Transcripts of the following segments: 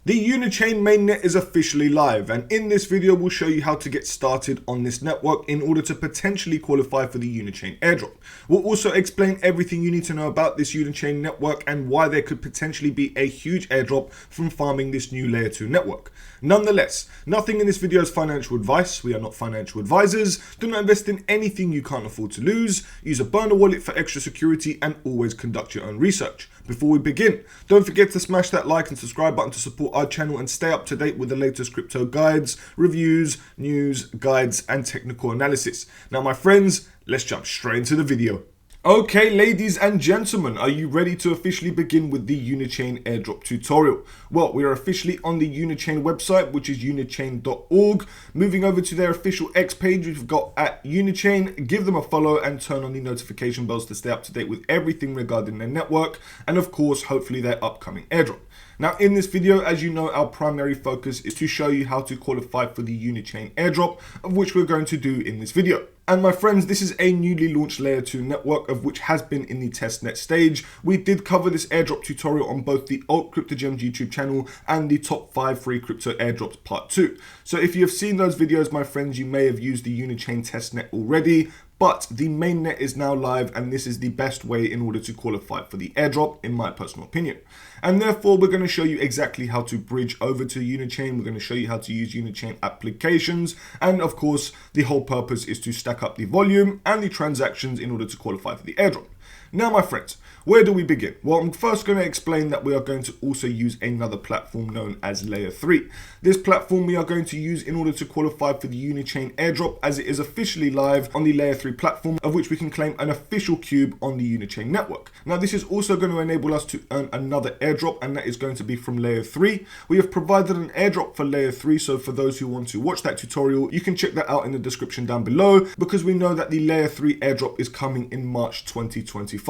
The Unichain mainnet is officially live, and in this video we'll show you how to get started on this network in order to potentially qualify for the Unichain airdrop. We'll also explain everything you need to know about this Unichain network and why there could potentially be a huge airdrop from farming this new layer 2 network. Nonetheless, nothing in this video is financial advice. We are not financial advisors. Do not invest in anything you can't afford to lose. Use a burner wallet for extra security and always conduct your own research. Before we begin, don't forget to smash that like and subscribe button to support our channel and stay up to date with the latest crypto guides, reviews, news, guides, and technical analysis. Now, my friends, let's jump straight into the video. Okay, ladies and gentlemen, are you ready to officially begin with the Unichain airdrop tutorial? Well, we are officially on the Unichain website, which is unichain.org. Moving over to their official X page, we've got at Unichain. Give them a follow and turn on the notification bells to stay up to date with everything regarding their network and, of course, hopefully their upcoming airdrop. Now, in this video, as you know, our primary focus is to show you how to qualify for the Unichain airdrop, of which we're going to do in this video. And my friends, this is a newly launched layer 2 network of which has been in the testnet stage. We did cover this airdrop tutorial on both the AltCryptoTalk YouTube channel and the top 5 free crypto airdrops part 2. So if you have seen those videos, my friends, you may have used the Unichain testnet already. But the mainnet is now live, and this is the best way in order to qualify for the airdrop, in my personal opinion. And therefore, we're going to show you exactly how to bridge over to Unichain. We're going to show you how to use Unichain applications. And of course, the whole purpose is to stack up the volume and the transactions in order to qualify for the airdrop. Now, my friends, where do we begin? Well, I'm first going to explain that we are going to also use another platform known as Layer 3. This platform we are going to use in order to qualify for the Unichain airdrop, as it is officially live on the Layer 3 platform, of which we can claim an official cube on the Unichain network. Now, this is also going to enable us to earn another airdrop, and that is going to be from Layer 3. We have provided an airdrop for Layer 3, so for those who want to watch that tutorial, you can check that out in the description down below, because we know that the Layer 3 airdrop is coming in March 2025.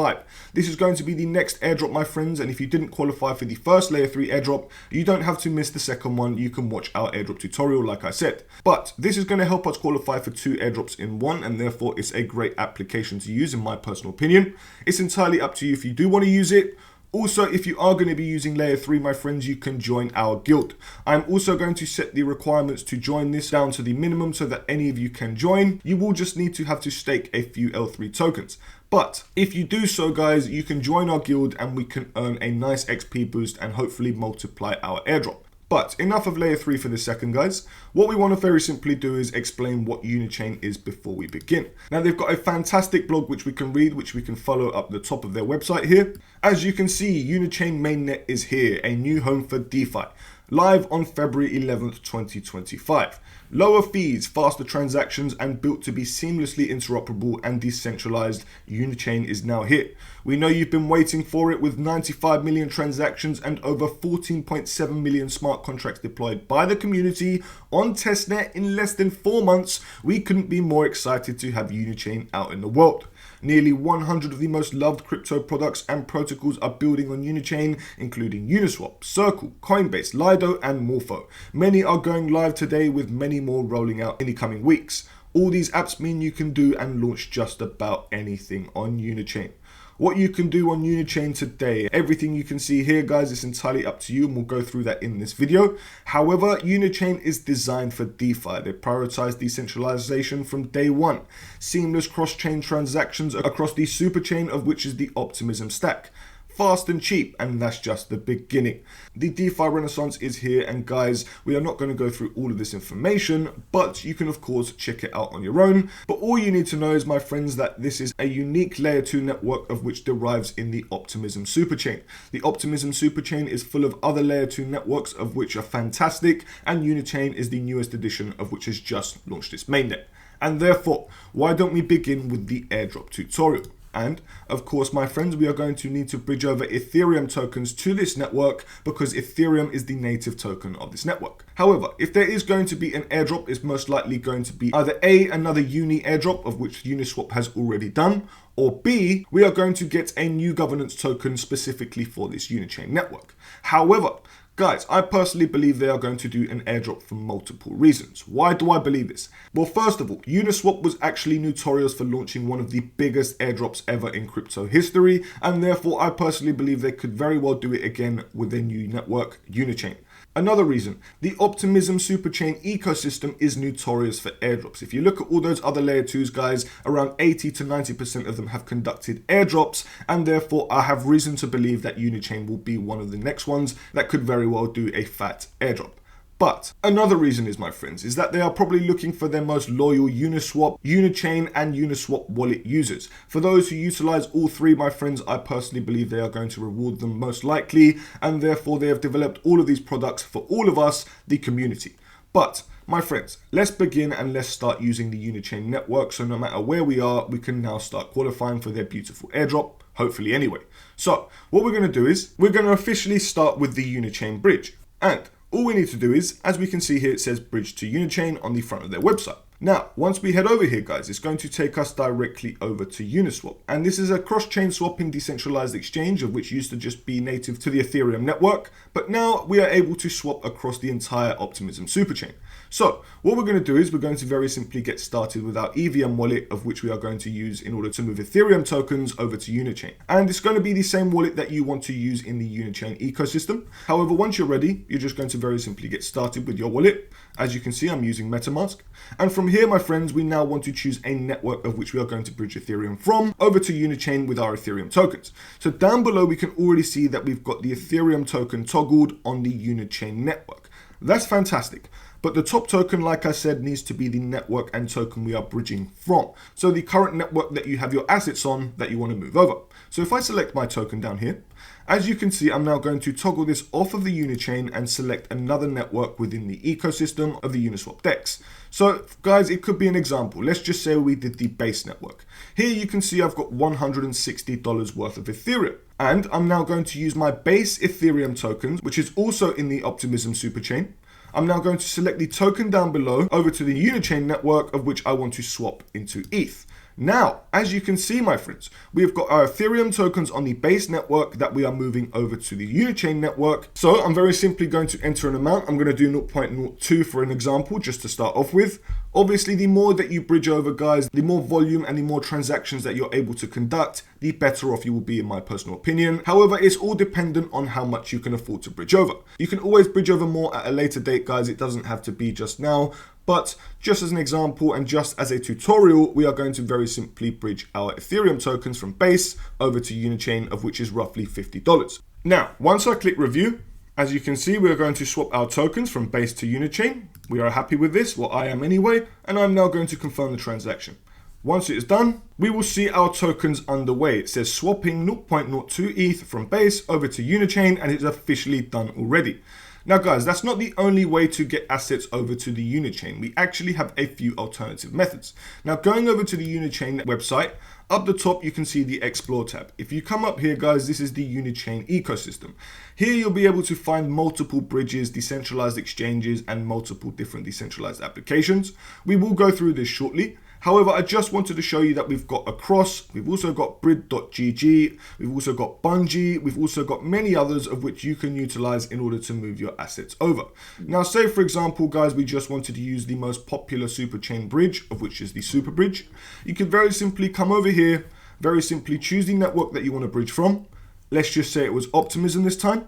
This is going to be the next airdrop, my friends, and if you didn't qualify for the first Layer 3 airdrop, you don't have to miss the second one. You can watch our airdrop tutorial, like I said. But this is going to help us qualify for 2 airdrops in one, and therefore it's a great application to use, in my personal opinion. It's entirely up to you if you do want to use it. Also, if you are going to be using Layer 3, my friends, you can join our guild. I'm also going to set the requirements to join this down to the minimum so that any of you can join. You will just need to have to stake a few L3 tokens. But if you do so, guys, you can join our guild and we can earn a nice XP boost and hopefully multiply our airdrop. But enough of Layer 3 for this second, guys. What we want to very simply do is explain what Unichain is before we begin. Now, they've got a fantastic blog which we can read, which we can follow up the top of their website here. As you can see, Unichain mainnet is here, a new home for DeFi. Live on February 11th, 2025. Lower fees, faster transactions, and built to be seamlessly interoperable and decentralized, Unichain is now here. We know you've been waiting for it, with 95 million transactions and over 14.7 million smart contracts deployed by the community on testnet in less than 4 months. We couldn't be more excited to have Unichain out in the world. Nearly 100 of the most loved crypto products and protocols are building on Unichain, including Uniswap, Circle, Coinbase, Lido, and Morpho. Many are going live today, with many more rolling out in the coming weeks. All these apps mean you can do and launch just about anything on Unichain. What you can do on Unichain today, everything you can see here, guys, is entirely up to you, and we'll go through that in this video. However, Unichain is designed for DeFi. They prioritize decentralization from day one. Seamless cross-chain transactions across the superchain, of which is the Optimism stack. Fast and cheap, and that's just the beginning. The DeFi renaissance is here, and guys, we are not going to go through all of this information, but you can of course check it out on your own. But all you need to know is, my friends, that this is a unique layer 2 network of which derives in the Optimism superchain. The Optimism superchain is full of other layer 2 networks of which are fantastic, and Unichain is the newest edition of which has just launched its mainnet. And therefore, why don't we begin with the airdrop tutorial? And of course, my friends, we are going to need to bridge over Ethereum tokens to this network, because Ethereum is the native token of this network. However, if there is going to be an airdrop, it's most likely going to be either A, another Uni airdrop, of which Uniswap has already done, or B, we are going to get a new governance token specifically for this Unichain network. However, guys, I personally believe they are going to do an airdrop for multiple reasons. Why do I believe this? Well, first of all, Uniswap was actually notorious for launching one of the biggest airdrops ever in crypto history, and therefore I personally believe they could very well do it again with their new network, Unichain. Another reason, the Optimism Superchain ecosystem is notorious for airdrops. If you look at all those other layer 2s, guys, around 80 to 90% of them have conducted airdrops, and therefore I have reason to believe that Unichain will be one of the next ones that could very well do a fat airdrop. But another reason is, my friends, is that they are probably looking for their most loyal Uniswap, Unichain, and Uniswap wallet users. For those who utilize all three, my friends, I personally believe they are going to reward them most likely, and therefore they have developed all of these products for all of us, the community. But my friends, let's begin and let's start using the Unichain network, so no matter where we are, we can now start qualifying for their beautiful airdrop, hopefully anyway. So what we're going to do is, we're going to officially start with the Unichain bridge. And all we need to do is, as we can see here, it says bridge to Unichain on the front of their website. Now, once we head over here, guys, it's going to take us directly over to Uniswap. And this is a cross-chain swapping decentralized exchange, of which used to just be native to the Ethereum network. But now we are able to swap across the entire Optimism Superchain. So what we're going to do is we're going to very simply get started with our EVM wallet, of which we are going to use in order to move Ethereum tokens over to Unichain. And it's going to be the same wallet that you want to use in the Unichain ecosystem. However, once you're ready, you're just going to very simply get started with your wallet. As you can see, I'm using MetaMask. And from here, my friends, we now want to choose a network of which we are going to bridge Ethereum from over to Unichain with our Ethereum tokens. So down below, we can already see that we've got the Ethereum token toggled on the Unichain network. That's fantastic. But the top token, like I said, needs to be the network and token we are bridging from. So the current network that you have your assets on that you want to move over. So if I select my token down here, as you can see, I'm now going to toggle this off of the Unichain and select another network within the ecosystem of the Uniswap DEX. So guys, it could be an example. Let's just say we did the base network. Here you can see I've got $160 worth of Ethereum. And I'm now going to use my base Ethereum tokens, which is also in the Optimism Superchain. I'm now going to select the token down below over to the Unichain network, of which I want to swap into ETH. Now, as you can see, my friends, we have got our Ethereum tokens on the base network that we are moving over to the Unichain network. So I'm very simply going to enter an amount. I'm going to do 0.02 for an example, just to start off with. Obviously, the more that you bridge over, guys, the more volume and the more transactions that you're able to conduct, the better off you will be, in my personal opinion. However, it's all dependent on how much you can afford to bridge over. You can always bridge over more at a later date, guys. It doesn't have to be just now. But just as an example and just as a tutorial, we are going to very simply bridge our Ethereum tokens from base over to Unichain, of which is roughly $50. Now, once I click review, as you can see, we are going to swap our tokens from base to Unichain. We are happy with this, well, I am anyway, and I'm now going to confirm the transaction. Once it is done, we will see our tokens underway. It says swapping 0.02 ETH from base over to Unichain, and it's officially done already. Now guys, that's not the only way to get assets over to the Unichain. We actually have a few alternative methods. Now going over to the Unichain website, up the top you can see the Explore tab. If you come up here, guys, this is the Unichain ecosystem. Here you'll be able to find multiple bridges, decentralized exchanges, and multiple different decentralized applications. We will go through this shortly. However, I just wanted to show you that we've got Across, we've also got Brid.gg, we've also got Bungee, we've also got many others of which you can utilize in order to move your assets over. Now, say for example, guys, we just wanted to use the most popular superchain bridge, of which is the Super Bridge. You can very simply come over here, very simply choose the network that you want to bridge from. Let's just say it was Optimism this time.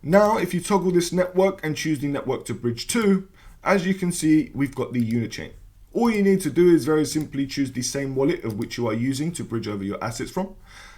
Now, if you toggle this network and choose the network to bridge to, as you can see, we've got the Unichain. All you need to do is very simply choose the same wallet of which you are using to bridge over your assets from.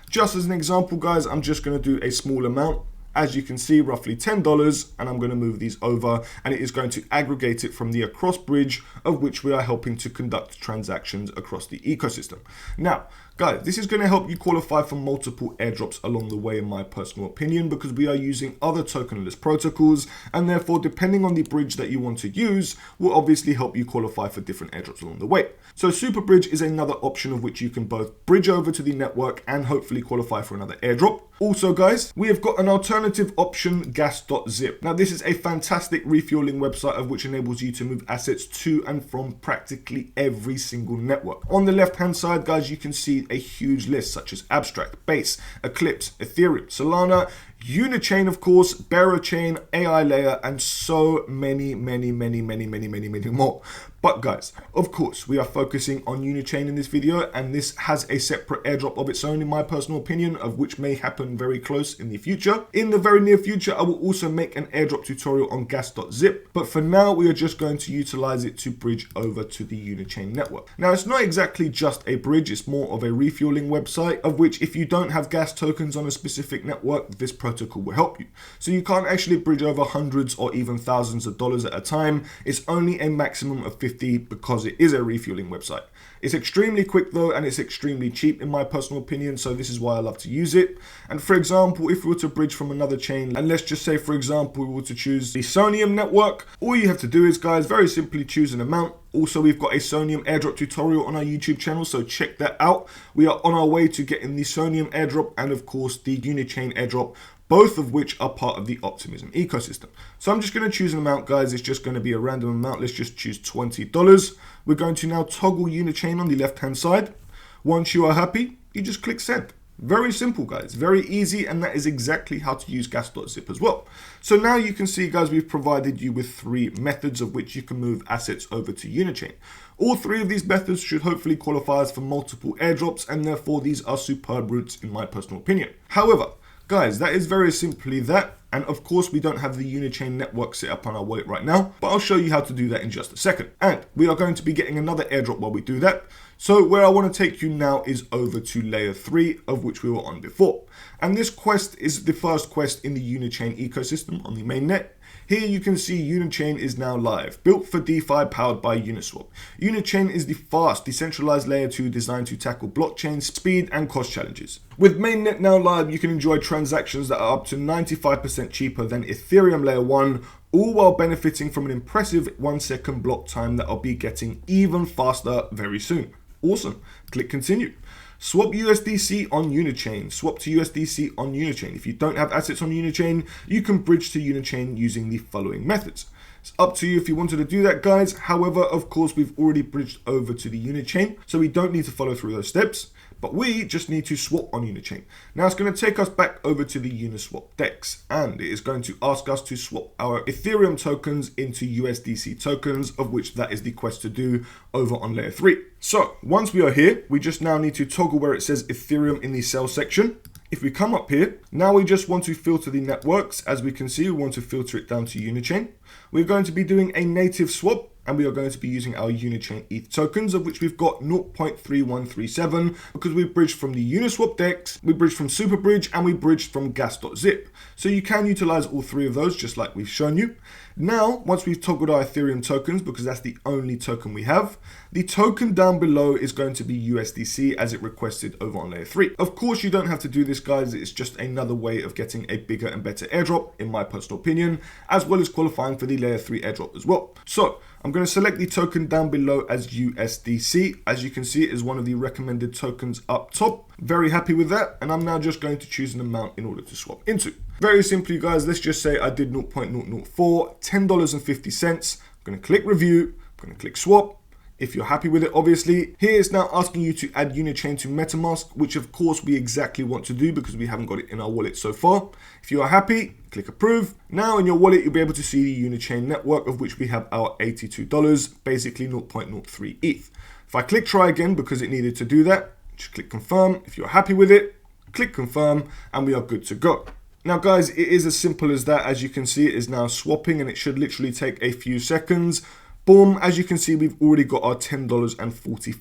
Just as an example, guys, I'm just going to do a small amount. As you can see, roughly $10, and I'm going to move these over, and it is going to aggregate it from the Across bridge, of which we are helping to conduct transactions across the ecosystem. Now, guys, this is going to help you qualify for multiple airdrops along the way, in my personal opinion, because we are using other tokenless protocols, and therefore, depending on the bridge that you want to use, will obviously help you qualify for different airdrops along the way. So Super Bridge is another option of which you can both bridge over to the network and hopefully qualify for another airdrop. Also, guys, we have got an alternative option, gas.zip. Now, this is a fantastic refueling website of which enables you to move assets to and from practically every single network. On the left-hand side, guys, you can see a huge list such as Abstract, Base, Eclipse, Ethereum, Solana, Unichain, of course, Bearer Chain, AI Layer, and so many more. But guys, of course, we are focusing on Unichain in this video, and this has a separate airdrop of its own, in my personal opinion, of which may happen very close in the future. In the very near future, I will also make an airdrop tutorial on gas.zip, but for now, we are just going to utilize it to bridge over to the Unichain network. Now, it's not exactly just a bridge, it's more of a refueling website, of which if you don't have gas tokens on a specific network, this protocol will help you. So you can't actually bridge over hundreds or even thousands of dollars at a time. It's only a maximum of 50 because it is a refueling website. It's extremely quick though, and it's extremely cheap in my personal opinion, so this is why I love to use it. And for example, if we were to bridge from another chain, and let's just say for example we were to choose the Sonium network, all you have to do is, guys, very simply choose an amount. Also, we've got a Sonium airdrop tutorial on our YouTube channel, so check that out. We are on our way to getting the Sonium airdrop and of course the Unichain airdrop, both of which are part of the Optimism ecosystem. So I'm just going to choose an amount, guys. It's just going to be a random amount. Let's just choose $20. We're going to now toggle Unichain on the left-hand side. Once you are happy, you just click send. Very simple, guys, very easy, and that is exactly how to use gas.zip as well. So now you can see, guys, we've provided you with 3 methods of which you can move assets over to Unichain. All 3 of these methods should hopefully qualify us for multiple airdrops, and therefore these are superb routes in my personal opinion. However, guys, that is very simply that. And of course, we don't have the Unichain network set up on our wallet right now, but I'll show you how to do that in just a second. And we are going to be getting another airdrop while we do that. So where I want to take you now is over to layer 3, of which we were on before. And this quest is the first quest in the Unichain ecosystem on the mainnet. Here you can see Unichain is now live, built for DeFi, powered by Uniswap. Unichain is the fast, decentralized layer 2 designed to tackle blockchain speed and cost challenges. With Mainnet now live, you can enjoy transactions that are up to 95% cheaper than Ethereum layer 1, all while benefiting from an impressive 1-second block time that I'll be getting even faster very soon. Awesome. Click continue. Swap USDC on Unichain. Swap to USDC on Unichain. If you don't have assets on Unichain, you can bridge to Unichain using the following methods. It's up to you if you wanted to do that, guys. However, of course, we've already bridged over to the Unichain, so we don't need to follow through those steps, but we just need to swap on Unichain. Now it's going to take us back over to the Uniswap DEX, and it is going to ask us to swap our Ethereum tokens into USDC tokens, of which that is the quest to do over on layer 3. So once we are here, we just now need to toggle where it says Ethereum in the sell section. If we come up here, now we just want to filter the networks. As we can see, we want to filter it down to Unichain. We're going to be doing a native swap, and we are going to be using our Unichain ETH tokens, of which we've got 0.3137 because we bridged from the Uniswap DEX, we bridged from Superbridge, and we bridged from gas.zip. So you can utilize all 3 of those, just like we've shown you. Now, once we've toggled our Ethereum tokens, because that's the only token we have, the token down below is going to be USDC as it requested over on layer 3. Of course, you don't have to do this, guys. It's just another way of getting a bigger and better airdrop, in my personal opinion, as well as qualifying for the layer 3 airdrop as well. So I'm going to select the token down below as USDC. As you can see, it is one of the recommended tokens up top. Very happy with that. And I'm now just going to choose an amount in order to swap into. Very simply, guys, let's just say I did 0.004, $10.50. I'm going to click review. I'm going to click swap. If you're happy with it, obviously. Here it's now asking you to add Unichain to MetaMask, which of course we exactly want to do because we haven't got it in our wallet so far. If you are happy, click approve. Now in your wallet, you'll be able to see the Unichain network, of which we have our $82, basically 0.03 ETH. If I click try again because it needed to do that, just click confirm. If you're happy with it, click confirm, and we are good to go. Now guys, it is as simple as that. As you can see, it is now swapping, and it should literally take a few seconds. Boom, as you can see, we've already got our $10.45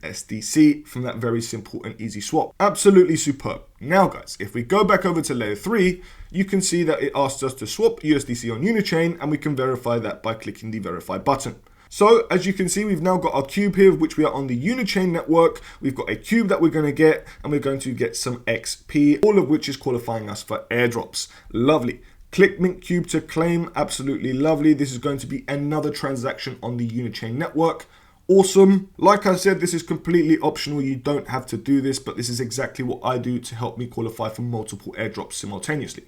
USDC from that very simple and easy swap. Absolutely superb. Now guys, if we go back over to layer 3, you can see that it asks us to swap USDC on Unichain, and we can verify that by clicking the verify button. So as you can see, we've now got our cube here, which we are on the Unichain network. We've got a cube that we're going to get, and we're going to get some XP, all of which is qualifying us for airdrops. Lovely. Click Mint Cube to claim. Absolutely lovely. This is going to be another transaction on the Unichain network. Awesome. Like I said, this is completely optional. You don't have to do this, but this is exactly what I do to help me qualify for multiple airdrops simultaneously.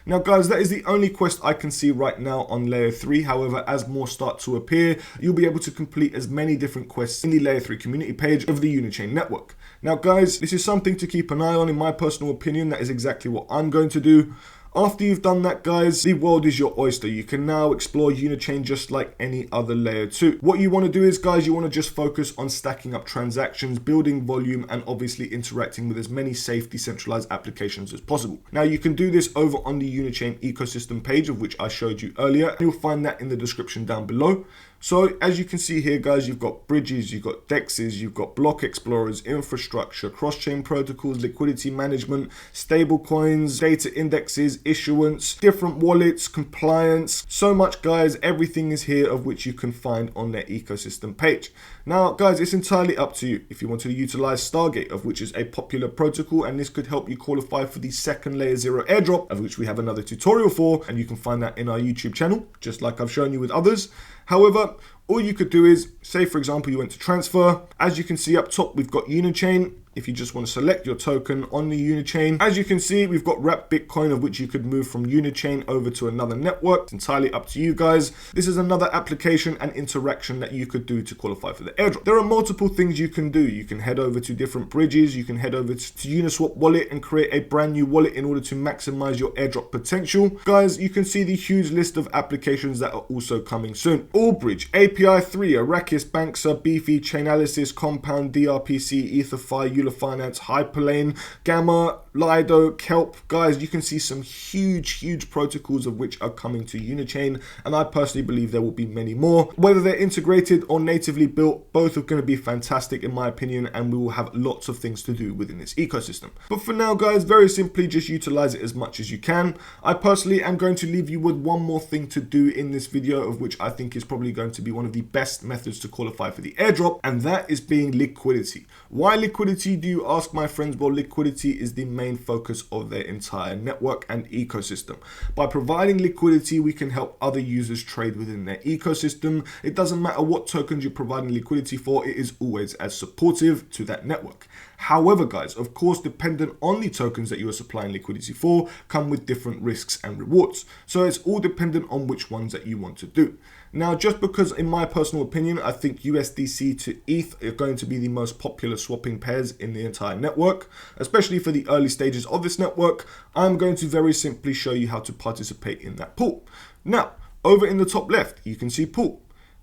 Now guys, that is the only quest I can see right now on layer 3. However, as more start to appear, you'll be able to complete as many different quests in the layer 3 community page of the Unichain network. Now guys, this is something to keep an eye on. In my personal opinion, that is exactly what I'm going to do. After you've done that guys, the world is your oyster. You can now explore Unichain just like any other layer 2. What you want to do is guys, you want to just focus on stacking up transactions, building volume, and obviously interacting with as many safe decentralized applications as possible. Now you can do this over on the Unichain ecosystem page, of which I showed you earlier. You'll find that in the description down below. So as you can see here guys, you've got bridges, you've got dexes, you've got block explorers, infrastructure, cross-chain protocols, liquidity management, stable coins, data indexes, issuance, different wallets, compliance, so much guys. Everything is here of which you can find on their ecosystem page. Now guys, it's entirely up to you if you want to utilize Stargate, of which is a popular protocol, and this could help you qualify for the second layer 0 airdrop, of which we have another tutorial for, and you can find that in our YouTube channel, just like I've shown you with others. However, all you could do is, say for example you went to transfer. As you can see up top, we've got Unichain. If you just want to select your token on the Unichain, as you can see, we've got wrapped Bitcoin, of which you could move from Unichain over to another network. It's entirely up to you guys. This is another application and interaction that you could do to qualify for the airdrop. There are multiple things you can do. You can head over to different bridges. You can head over to Uniswap wallet and create a brand new wallet in order to maximize your airdrop potential. Guys, you can see the huge list of applications that are also coming soon. Allbridge, API 3, Arrakis, Banksa, Beefy, Chainalysis, Compound, DRPC, EtherFi, Finance, Hyperlane, Gamma, Lido, Kelp. Guys, you can see some huge protocols of which are coming to Unichain, and I personally believe there will be many more. Whether they're integrated or natively built, both are going to be fantastic in my opinion, and we will have lots of things to do within this ecosystem. But for now guys, very simply just utilize it as much as you can. I personally am going to leave you with one more thing to do in this video, of which I think is probably going to be one of the best methods to qualify for the airdrop, and that is being liquidity. Why liquidity, do you ask, my friends? Well, liquidity is the main focus of their entire network and ecosystem. By providing liquidity, we can help other users trade within their ecosystem. It doesn't matter what tokens you're providing liquidity for, it is always as supportive to that network. However guys, of course, dependent on the tokens that you are supplying liquidity for, come with different risks and rewards. So it's all dependent on which ones that you want to do. Now, just because in my personal opinion, I think USDC to ETH are going to be the most popular swapping pairs in the entire network, especially for the early stages of this network, I'm going to very simply show you how to participate in that pool. Now, over in the top left, you can see pool.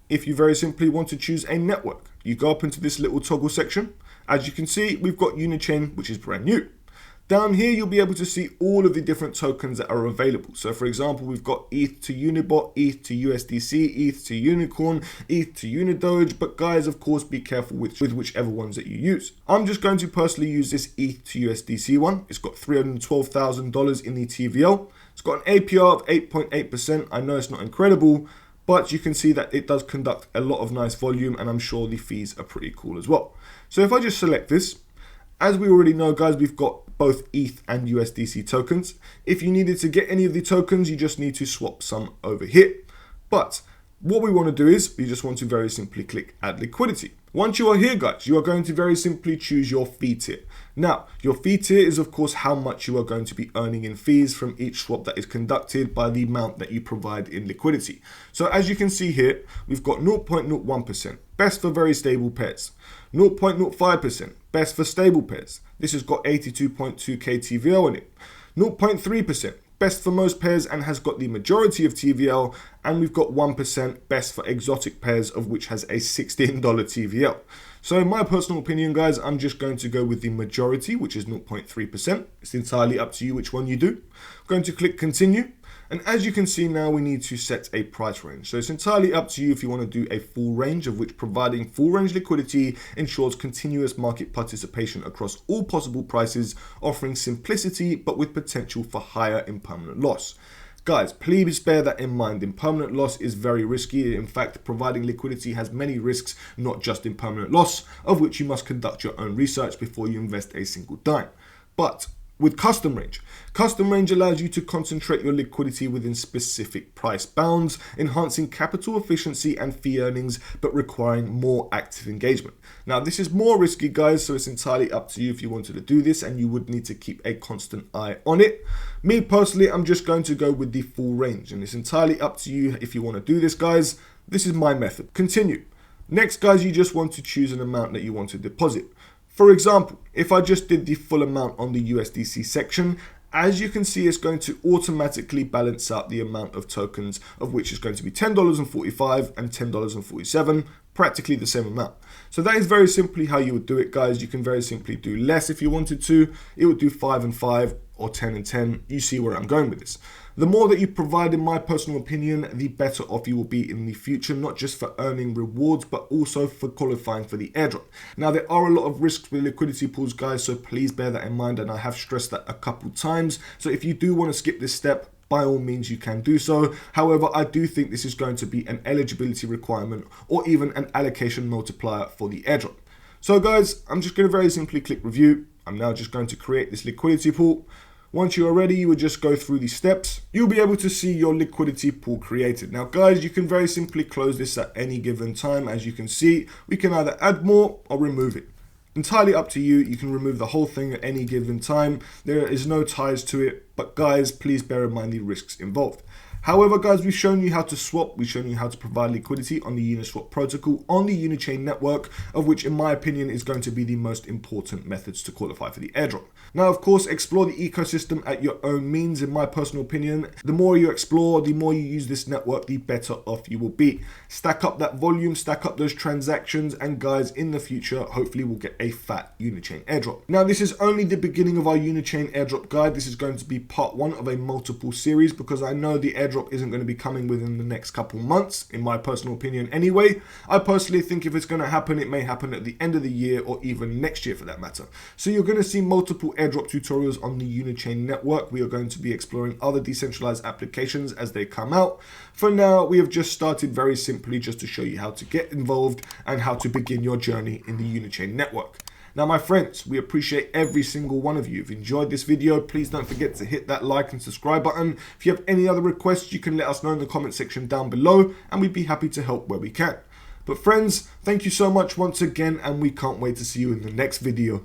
If you very simply want to choose a network, you go up into this little toggle section. As you can see, we've got Unichain, which is brand new. Down here, you'll be able to see all of the different tokens that are available. So for example, we've got ETH to Unibot, ETH to USDC, ETH to Unicorn, ETH to Unidoge. But guys, of course, be careful with whichever ones that you use. I'm just going to personally use this ETH to USDC one. It's got $312,000 in the TVL. It's got an APR of 8.8%. I know it's not incredible, but you can see that it does conduct a lot of nice volume, and I'm sure the fees are pretty cool as well. So if I just select this, as we already know guys, we've got both ETH and USDC tokens. If you needed to get any of the tokens, you just need to swap some over here. But what we want to do is, we just want to very simply click add liquidity. Once you are here guys, you are going to very simply choose your fee tier. Now, your fee tier is of course how much you are going to be earning in fees from each swap that is conducted by the amount that you provide in liquidity. So as you can see here, we've got 0.01%, best for very stable pairs. 0.05%, best for stable pairs. This has got 82.2k TVL in it. 0.3%, best for most pairs and has got the majority of TVL. And we've got 1% best for exotic pairs, of which has a $16 TVL. So in my personal opinion guys, I'm just going to go with the majority, which is 0.3%. It's entirely up to you which one you do. I'm going to click continue. And as you can see now, we need to set a price range. So it's entirely up to you if you want to do a full range, of which providing full range liquidity ensures continuous market participation across all possible prices, offering simplicity but with potential for higher impermanent loss. Guys, please bear that in mind. Impermanent loss is very risky. In fact, providing liquidity has many risks, not just impermanent loss, of which you must conduct your own research before you invest a single dime. But with custom range. Custom range allows you to concentrate your liquidity within specific price bounds, enhancing capital efficiency and fee earnings, but requiring more active engagement. Now, this is more risky, guys, so it's entirely up to you if you wanted to do this, and you would need to keep a constant eye on it. Me personally, I'm just going to go with the full range, and it's entirely up to you if you want to do this, guys. This is my method. Continue. Next, guys, you just want to choose an amount that you want to deposit. For example, if I just did the full amount on the USDC section, as you can see, it's going to automatically balance out the amount of tokens, of which is going to be $10.45 and $10.47, practically the same amount. So that is very simply how you would do it, guys. You can very simply do less if you wanted to. It would do 5 and 5 or 10 and 10. You see where I'm going with this. The more that you provide, in my personal opinion, the better off you will be in the future, not just for earning rewards, but also for qualifying for the airdrop. Now, there are a lot of risks with liquidity pools, guys, so please bear that in mind, and I have stressed that a couple times. So if you do want to skip this step, by all means you can do so. However, I do think this is going to be an eligibility requirement or even an allocation multiplier for the airdrop. So guys, I'm just going to very simply click review. I'm now just going to create this liquidity pool. Once you are ready, you would just go through these steps. You'll be able to see your liquidity pool created. Now guys, you can very simply close this at any given time. As you can see, we can either add more or remove it. Entirely up to you. You can remove the whole thing at any given time. There is no ties to it, but guys, please bear in mind the risks involved. However, guys, we've shown you how to swap, we've shown you how to provide liquidity on the Uniswap protocol on the Unichain network, of which in my opinion is going to be the most important methods to qualify for the airdrop. Now, of course, explore the ecosystem at your own means. In my personal opinion, the more you explore, the more you use this network, the better off you will be. Stack up that volume, stack up those transactions, and guys, in the future, hopefully we'll get a fat Unichain airdrop. Now, this is only the beginning of our Unichain airdrop guide. This is going to be part 1 of a multiple series, because I know the airdrop isn't going to be coming within the next couple months, in my personal opinion anyway. I personally think if it's going to happen, it may happen at the end of the year or even next year for that matter. So you're going to see multiple airdrop tutorials on the Unichain network. We are going to be exploring other decentralized applications as they come out. For now, we have just started very simply just to show you how to get involved and how to begin your journey in the Unichain network. Now, my friends, we appreciate every single one of you. If you enjoyed this video, please don't forget to hit that like and subscribe button. If you have any other requests, you can let us know in the comment section down below, and we'd be happy to help where we can. But friends, thank you so much once again, and we can't wait to see you in the next video.